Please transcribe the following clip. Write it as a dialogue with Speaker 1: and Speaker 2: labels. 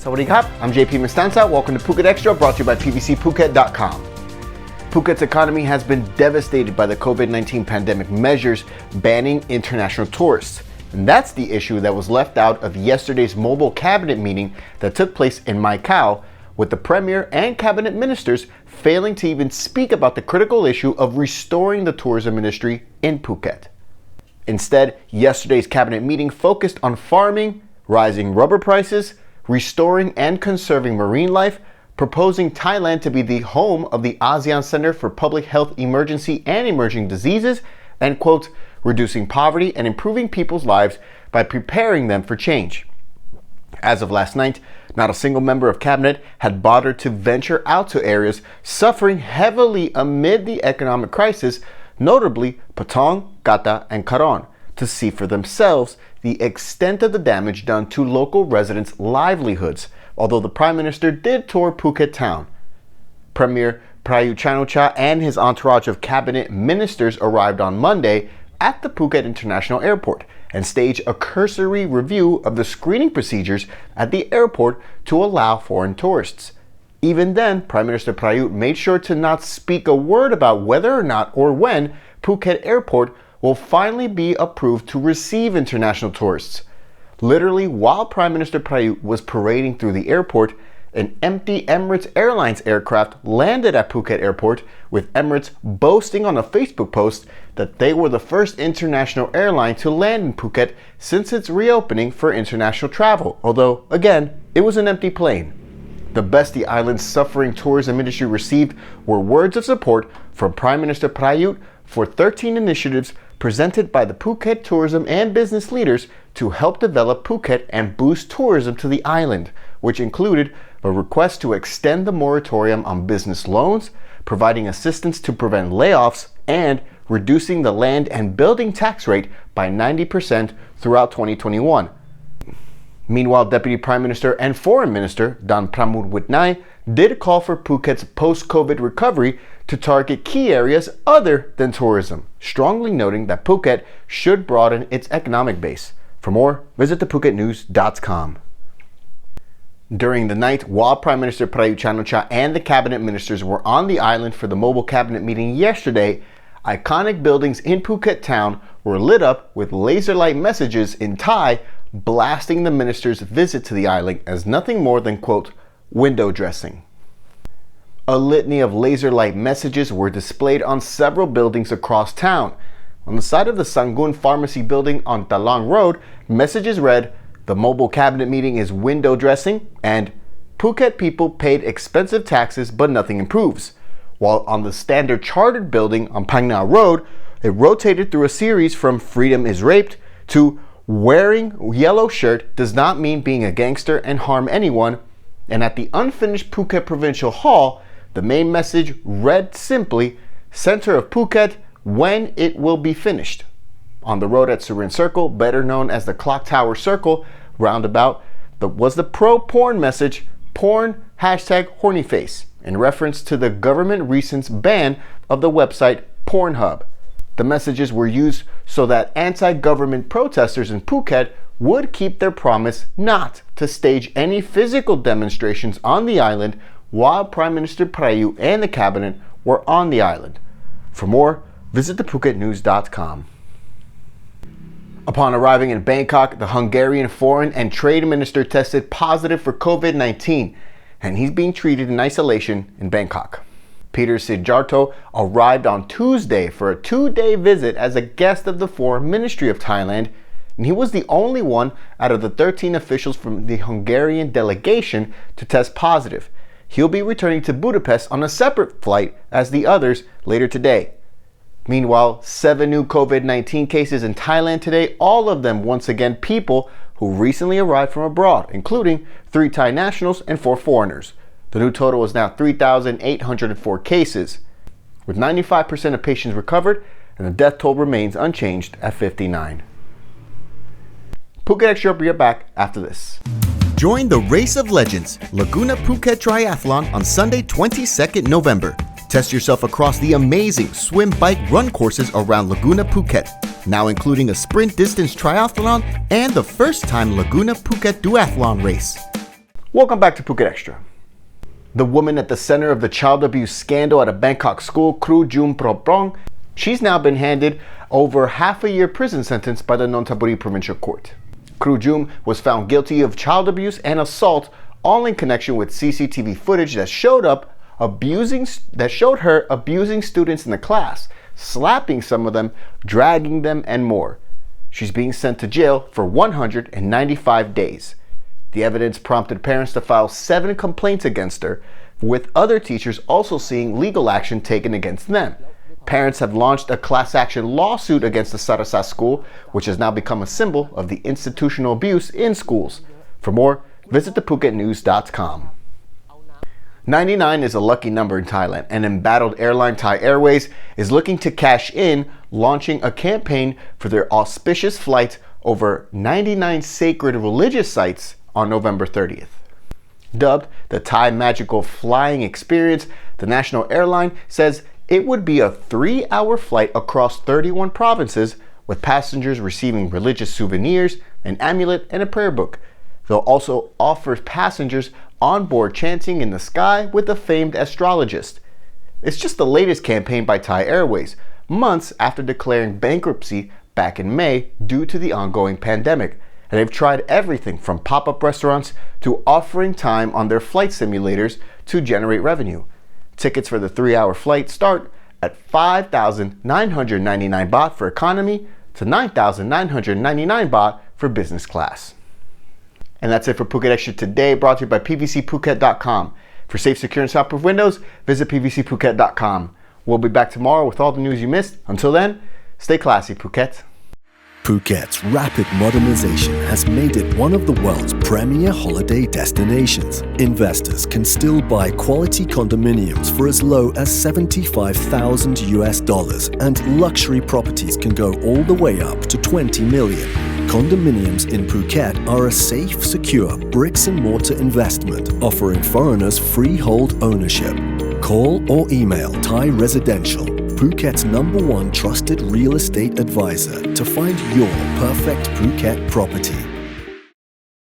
Speaker 1: Sawadee krap, I'm JP Mestanza. Welcome to Phuket Extra, brought to you by pvcphuket.com. Phuket's economy has been devastated by the COVID-19 pandemic measures banning international tourists. And that's the issue that was left out of yesterday's mobile cabinet meeting that took place in Macau, with the premier and cabinet ministers failing to even speak about the critical issue of restoring the tourism industry in Phuket. Instead, yesterday's cabinet meeting focused on farming, rising rubber prices, restoring and conserving marine life, proposing Thailand to be the home of the ASEAN Center for Public Health Emergency and Emerging Diseases, and quote, reducing poverty and improving people's lives by preparing them for change. As of last night, not a single member of cabinet had bothered to venture out to areas suffering heavily amid the economic crisis, notably Patong, Kata, and Karon, to see for themselves the extent of the damage done to local residents' livelihoods, although the Prime Minister did tour Phuket town. Premier Prayut Chan-o-cha and his entourage of cabinet ministers arrived on Monday at the Phuket International Airport and staged a cursory review of the screening procedures at the airport to allow foreign tourists. Even then, Prime Minister Prayut made sure to not speak a word about whether or not or when Phuket Airport will finally be approved to receive international tourists. Literally, while Prime Minister Prayut was parading through the airport, an empty Emirates Airlines aircraft landed at Phuket Airport, with Emirates boasting on a Facebook post that they were the first international airline to land in Phuket since its reopening for international travel, although, again, it was an empty plane. The best the island's suffering tourism industry received were words of support from Prime Minister Prayut for 13 initiatives presented by the Phuket tourism and business leaders to help develop Phuket and boost tourism to the island, which included a request to extend the moratorium on business loans, providing assistance to prevent layoffs, and reducing the land and building tax rate by 90% throughout 2021. Meanwhile, Deputy Prime Minister and Foreign Minister Dan Pramudwitnai did call for Phuket's post-COVID recovery to target key areas other than tourism, strongly noting that Phuket should broaden its economic base. For more, visit thephuketnews.com. During the night, while Prime Minister Prayut Chan-o-cha and the cabinet ministers were on the island for the mobile cabinet meeting yesterday, iconic buildings in Phuket town were lit up with laser light messages in Thai, blasting the minister's visit to the island as nothing more than, quote, window dressing. A litany of laser light messages were displayed on several buildings across town. On the side of the Sangun Pharmacy building on Talang Road, messages read, "The mobile cabinet meeting is window dressing," and "Phuket people paid expensive taxes but nothing improves." While on the Standard Chartered building on Phang Nga Road, it rotated through a series from "Freedom is raped" to "Wearing yellow shirt does not mean being a gangster and harm anyone," and at the unfinished Phuket Provincial Hall, the main message read simply, "Center of Phuket, when it will be finished." On the road at Surin Circle, better known as the Clock Tower Circle roundabout, was the pro-porn message, "Porn #hornyface," in reference to the government recent ban of the website Pornhub. The messages were used so that anti-government protesters in Phuket would keep their promise not to stage any physical demonstrations on the island while Prime Minister Prayut and the cabinet were on the island. For more, visit thephuketnews.com. Upon arriving in Bangkok, the Hungarian Foreign and Trade Minister tested positive for COVID-19, and he's being treated in isolation in Bangkok. Peter Sijarto arrived on Tuesday for a 2-day visit as a guest of the Foreign Ministry of Thailand, and he was the only one out of the 13 officials from the Hungarian delegation to test positive. He'll be returning to Budapest on a separate flight as the others later today. Meanwhile, 7 new COVID-19 cases in Thailand today, all of them once again people who recently arrived from abroad, including 3 Thai nationals and 4 foreigners. The new total is now 3,804 cases, with 95% of patients recovered, and the death toll remains unchanged at 59. Phuket Extra will be back after this.
Speaker 2: Join the Race of Legends, Laguna Phuket Triathlon on Sunday, 22nd November. Test yourself across the amazing swim, bike, run courses around Laguna Phuket, now including a sprint distance triathlon and the first time Laguna Phuket duathlon race.
Speaker 1: Welcome back to Phuket Extra. The woman at the center of the child abuse scandal at a Bangkok school, Kru Jum Proprong, she's now been handed over half a year prison sentence by the Nonthaburi Provincial Court. Kru Jum was found guilty of child abuse and assault, all in connection with CCTV footage that showed her abusing students in the class, slapping some of them, dragging them, and more. She's being sent to jail for 195 days. The evidence prompted parents to file 7 complaints against her, with other teachers also seeing legal action taken against them. Parents have launched a class action lawsuit against the Sarasa school, which has now become a symbol of the institutional abuse in schools. For more, visit thephuket.news.com. 99 is a lucky number in Thailand, and embattled airline THAI Airways is looking to cash in, launching a campaign for their auspicious flight over 99 sacred religious sites on November 30th. Dubbed the Thai Magical Flying Experience, the national airline says it would be a 3-hour flight across 31 provinces, with passengers receiving religious souvenirs, an amulet, and a prayer book. They'll also offer passengers on board chanting in the sky with a famed astrologist. It's just the latest campaign by THAI Airways, months after declaring bankruptcy back in May due to the ongoing pandemic. And they've tried everything from pop-up restaurants to offering time on their flight simulators to generate revenue. Tickets for the 3-hour flight start at 5,999 baht for economy to 9,999 baht for business class. And that's it for Phuket Extra today, brought to you by PVCPhuket.com. For safe, secure, and soundproof windows, visit PVCPhuket.com. We'll be back tomorrow with all the news you missed. Until then, stay classy, Phuket.
Speaker 3: Phuket's rapid modernization has made it one of the world's premier holiday destinations. Investors can still buy quality condominiums for as low as $75,000, and luxury properties can go all the way up to 20 million. Condominiums in Phuket are a safe, secure bricks-and-mortar investment, offering foreigners freehold ownership. Call or email Thai Residential, Phuket's #1 trusted real estate advisor, to find your perfect Phuket property.